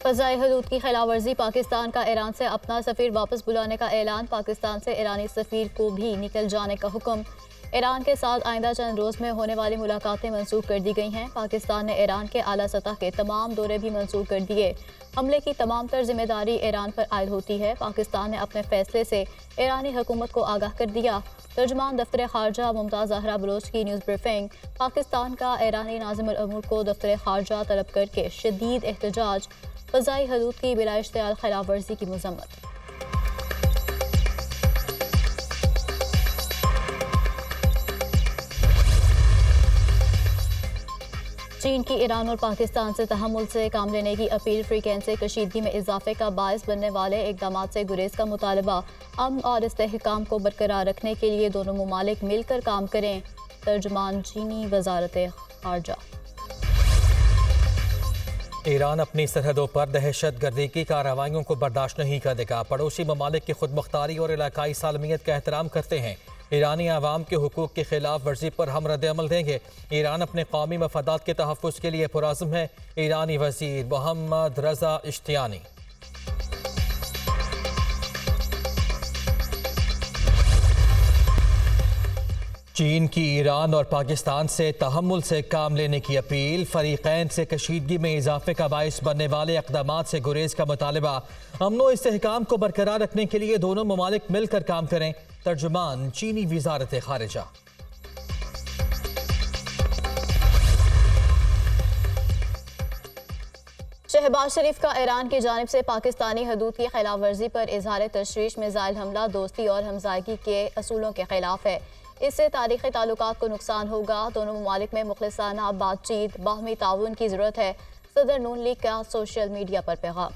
फ़ज़ाई हदूद की खिलाफवर्जी, पाकिस्तान का ईरान से अपना सफ़ीर वापस बुलाने का ऐलान। पाकिस्तान से ईरानी सफ़ीर को भी निकल जाने का हुक्म। ईरान के साथ आइंदा चंद रोज़ में होने वाली मुलाकातें मंसूख कर दी गई हैं। पाकिस्तान ने ईरान के आला सतह के तमाम दौरे भी मंसूख कर दिए। हमले की तमाम तर जिम्मेदारी ईरान पर आयद होती है। पाकिस्तान ने अपने फैसले से ईरानी हुकूमत को आगाह कर दिया। तर्जुमान दफ्तर खारजा मुमताज़ ज़हरा बलोच की न्यूज़ ब्रीफिंग। पाकिस्तान का ईरानी नाज़िमुल अमूर को दफ्तर खारजा तलब करके शदीद एहतजाज। फ़ज़ाई हदूद की बिला इश्तियाल खिलाफ वर्जी की मज़म्मत। चीन की ईरान और पाकिस्तान से तहम्मुल से काम लेने की अपील। फ्रीक्वेंसी कशीदगी में इजाफे का बायस बनने वाले इकदाम से गुरेज का मुतालबा। अमन और इस्तेहकाम को बरकरार रखने के लिए दोनों ममालिक मिलकर काम करें। तर्जुमान चीनी वजारत खारजा। ईरान अपनी सरहदों पर दहशत गर्दी की कार्रवाइयों को बर्दाश्त नहीं करेगा। पड़ोसी ममालिक की खुद मुख्तारी और इलाकाई सालमियत का एहतराम करते हैं। ईरानी आवाम के हुकूक की खिलाफ वर्जी पर हम रद्द-ए-अमल देंगे। ईरान अपने कौमी मफादात के तहफ़्फ़ुज़ के लिए पुरअज़्म है। ईरानी वज़ीर मोहम्मद रज़ा इश्तियानी। चीन की ईरान और पाकिस्तान से तहम्मुल से काम लेने की अपील। फरीक़ैन से कशीदगी में इजाफे का बायस बनने वाले इक़दाम से गुरेज का मुतालबा। अमन व इस्तेहकाम को बरकरार रखने के लिए दोनों ममालिक मिलकर काम करें। तर्जुमान चीनी वज़ारत खारिजा। शहबाज शरीफ का ईरान की जानिब से पाकिस्तानी हदूद की खिलाफ वर्जी पर इजहार तशवीश। मिसाइल हमला दोस्ती और हमजायगी के असूलों के खिलाफ है। इससे तारीखी ताल्लुकात को नुकसान होगा। दोनों ममालिक में मुखलिसाना बातचीत, बाहमी ताउन की जरूरत है। सदर नून लीग का सोशल मीडिया पर पैगाम।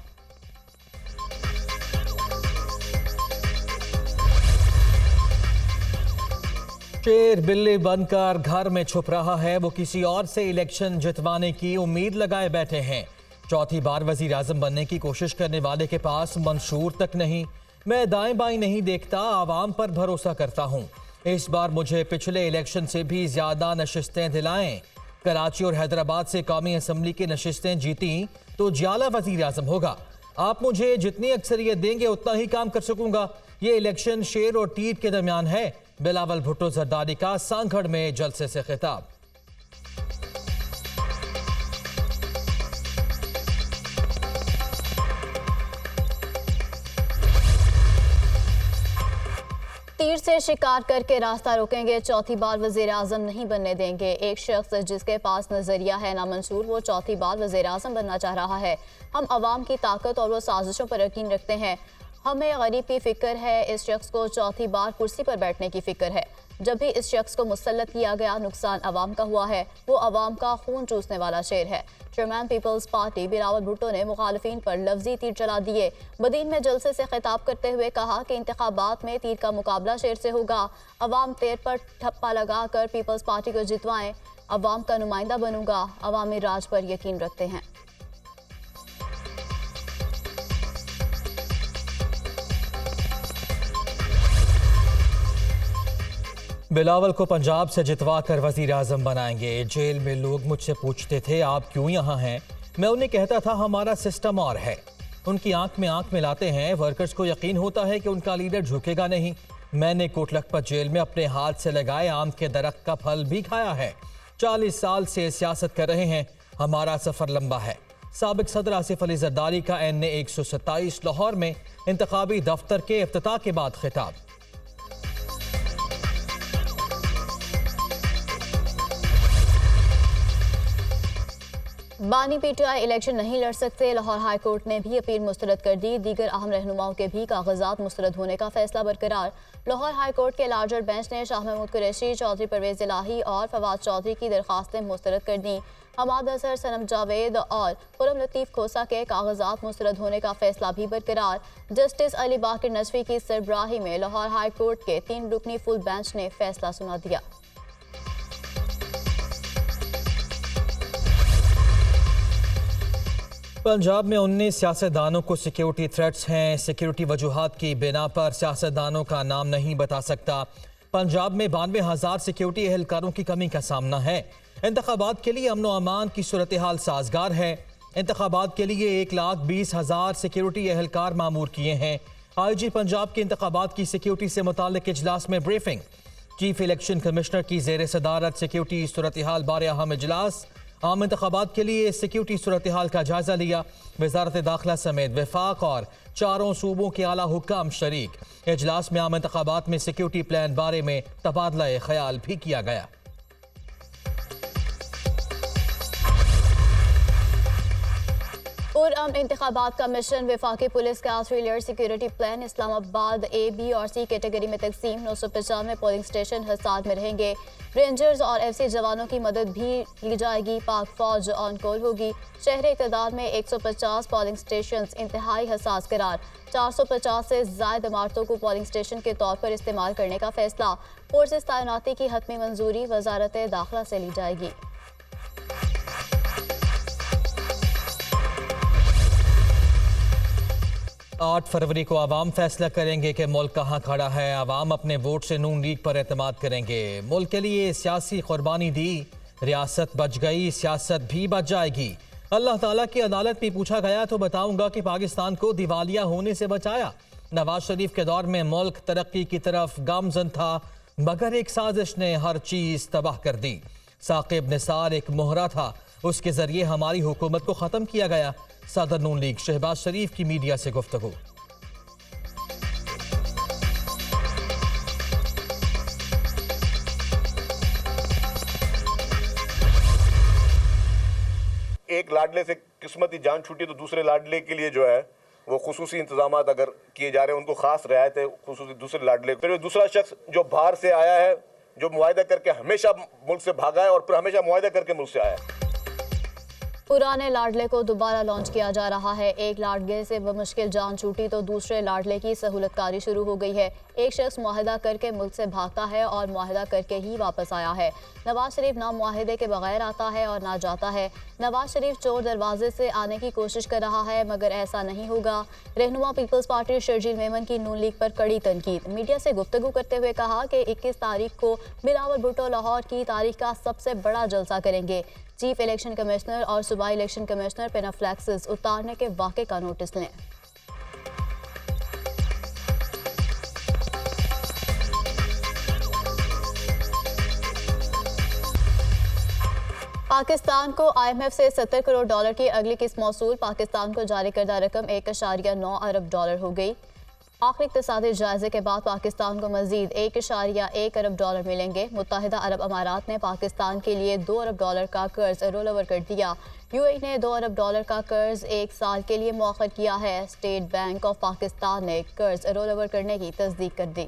शेर बिल्ली बनकर घर में छुप रहा है। वो किसी और से इलेक्शन जितवाने की उम्मीद लगाए बैठे हैं। चौथी बार वजीर आजम बनने की कोशिश करने वाले के पास मंशूर तक नहीं। मैं दाएं बाएं नहीं देखता, आवाम पर भरोसा करता हूँ। इस बार मुझे पिछले इलेक्शन से भी ज्यादा नशिस्तें दिलाएं। कराची और हैदराबाद से कौमी असम्बली की नशिस्तें जीती तो जियाला वजीर आजम होगा। आप मुझे जितनी अक्सरियत देंगे उतना ही काम कर सकूंगा। ये इलेक्शन शेर और टीट के दरमियान है। बिलावल भुट्टो जरदारी का सांगड़ में जलसे से खिताब। तीर से शिकार करके रास्ता रोकेंगे, चौथी बार वजीर आजम नहीं बनने देंगे। एक शख्स जिसके पास नजरिया है नामंसूर, वो चौथी बार वजीर आजम बनना चाह रहा है। हम अवाम की ताकत और वो साजिशों पर यकीन रखते हैं। हमें गरीब की फिक्र है, इस शख्स को चौथी बार कुर्सी पर बैठने की फिक्र है। जब भी इस शख्स को मुसल्लत किया गया, नुकसान अवाम का हुआ है। वो अवाम का खून चूसने वाला शेर है। चेयरमैन पीपल्स पार्टी बिलावल भुट्टो ने मुखालिफिन पर लफ्जी तीर चला दिए। बदीन में जलसे से खिताब करते हुए कहा कि इंतखाबात में तीर का मुकाबला शेर से होगा। अवाम तीर पर ठप्पा लगाकर पीपल्स पार्टी को जितवाएं। अवाम का नुमाइंदा बनूंगा। अवामी राज पर यकीन रखते हैं। बिलावल को पंजाब से जितवा कर वजीर आजम बनाएंगे। जेल में लोग मुझसे पूछते थे आप क्यों यहाँ हैं। मैं उन्हें कहता था हमारा सिस्टम और है। उनकी आंख में आंख मिलाते हैं। वर्कर्स को यकीन होता है कि उनका लीडर झुकेगा नहीं। मैंने कोट लखपत जेल में अपने हाथ से लगाए आम के दरख्त का फल भी खाया है। 40 साल से सियासत कर रहे हैं। हमारा सफर लंबा है। साबिक सदर आसिफ अली जरदारी का NA 127 लाहौर में इंतखाबी दफ्तर के इफ्तिताह के बाद खिताब। बानी PTI इलेक्शन नहीं लड़ सकते। लाहौर हाई कोर्ट ने भी अपील मुस्तरद कर दी। दीगर अहम रहनुमाओं के भी कागजात मुस्तरद होने का फैसला बरकरार। लाहौर हाई कोर्ट के लार्जर बेंच ने शाह महमूद कुरैशी, चौधरी परवेज इलाही और फवाद चौधरी की दरखास्तें मुस्तरद कर दी। हमाद अजहर, सनम जावेद और खुरम लतीफ खोसा के कागजात मुस्तरद होने का फैसला भी बरकरार। जस्टिस अली बाकिर नजफी की सरबराही में लाहौर हाई कोर्ट के 3 रुकनी फुल बेंच ने फैसला सुना दिया। पंजाब में 19 सियासतदानों को सिक्योरिटी थ्रेट्स हैं। सिक्योरिटी वजूहात की बिना पर सियासतदानों का नाम नहीं बता सकता। पंजाब में 92,000 सिक्योरिटी एहलकारों की कमी का सामना है। इंतखाबात के लिए अमन व अमान की सूरत हाल साजगार है। इंतखाबात के लिए 1,20,000 सिक्योरिटी एहलकार मामूर किए हैं। IG पंजाब के इंतखाबात की सिक्योरिटी से मुताल्लिक इजलास में ब्रीफिंग। चीफ इलेक्शन कमिश्नर की जेर सदारत सिक्योरिटी सूरत हाल बारे अहम इजलास। आम इंतखाबात के लिए सिक्योरिटी सूरत हाल का जायजा लिया। वजारत दाखिला समेत वफाक और 4 सूबों के आला हुक्काम शरीक। इजलास में आम इंतखाबात में सिक्योरिटी प्लान बारे में तबादला ख्याल भी किया गया। और आम इंतखाबात का मिशन वफाकी पुलिस का 3 layer security plan. Islamabad A, B और C कैटेगरी में तकसीम। 995 पोलिंग स्टेशन हिसार में रहेंगे। रेंजर्स और FC जवानों की मदद भी ली जाएगी। पाक फौज ऑन कॉल होगी। शहर इक़्तिदार में 150 पोलिंग स्टेशन इंतहाई हसास करार। 450 से ज़ायद इमारतों को पोलिंग स्टेशन के तौर पर इस्तेमाल करने का फैसला। फोर्सेस तैनाती की हतमी मंजूरी वजारत दाखिला से ली जाएगी। 8 फरवरी को आवाम फैसला करेंगे कि मुल्क कहाँ खड़ा है। आवाम अपने वोट से नून लीग पर एतमाद करेंगे। मुल्क के लिए सियासी कुर्बानी दी, रियासत बच गई, सियासत भी बच जाएगी। अल्लाह ताला की अदालत में पूछा गया तो बताऊंगा कि पाकिस्तान को दिवालिया होने से बचाया। नवाज शरीफ के दौर में मुल्क तरक्की की तरफ गामजन था, मगर एक साजिश ने हर चीज तबाह कर दी। साकिब निसार एक मोहरा था, उसके जरिए हमारी हुकूमत को खत्म किया गया। सदर नून लीग शहबाज शरीफ की मीडिया से गुफ्तगू। एक लाडले से किस्मती जान छूटी तो दूसरे लाडले के लिए जो है वो खुसूसी इंतजाम अगर किए जा रहे हैं, उनको खास रियायत है खुसूसी दूसरे लाडले। फिर दूसरा शख्स जो बाहर से आया है, जो मुआहदा करके हमेशा मुल्क से भागा है और फिर हमेशा मुआहदा करके मुल्क से आया है। पुराने लाडले को दोबारा लॉन्च किया जा रहा है। एक लाडले से बमुश्किल जान छूटी तो दूसरे लाडले की सहूलतकारी शुरू हो गई है। एक शख्स मुआहदा करके मुल्क से भागता है और मुआहदा करके ही वापस आया है। नवाज शरीफ ना मुआहदे के बगैर आता है और ना जाता है। नवाज शरीफ चोर दरवाजे से आने की कोशिश कर रहा है, मगर ऐसा नहीं होगा। रहनुमा पीपल्स पार्टी शर्जील मेमन की नून लीग पर कड़ी तनकीद। मीडिया से गुफ्तगू करते हुए कहा कि 21 तारीख को बिलावल भुट्टो लाहौर की तारीख का सबसे बड़ा जलसा करेंगे। चीफ इलेक्शन कमिश्नर और सूबाई इलेक्शन कमिश्नर पेनाफ्लेक्सेस उतारने के वाक़े का नोटिस लें। पाकिस्तान को IMF से $70 करोड़ की अगली किस्त मौसूल। पाकिस्तान को जारी करदा रकम 1.9 अरब डॉलर हो गई। आखिरी इक़्तिसादी जायजे के बाद पाकिस्तान को मजीद 1.1 अरब डॉलर मिलेंगे। मुत्तहिदा अरब अमारात ने पाकिस्तान के लिए 2 अरब डॉलर का कर्ज रोल ओवर कर दिया। UAE ने 2 अरब डॉलर का कर्ज 1 साल के लिए मौखर किया है। स्टेट बैंक ऑफ पाकिस्तान ने कर्ज रोल ओवर करने की तस्दीक कर दी।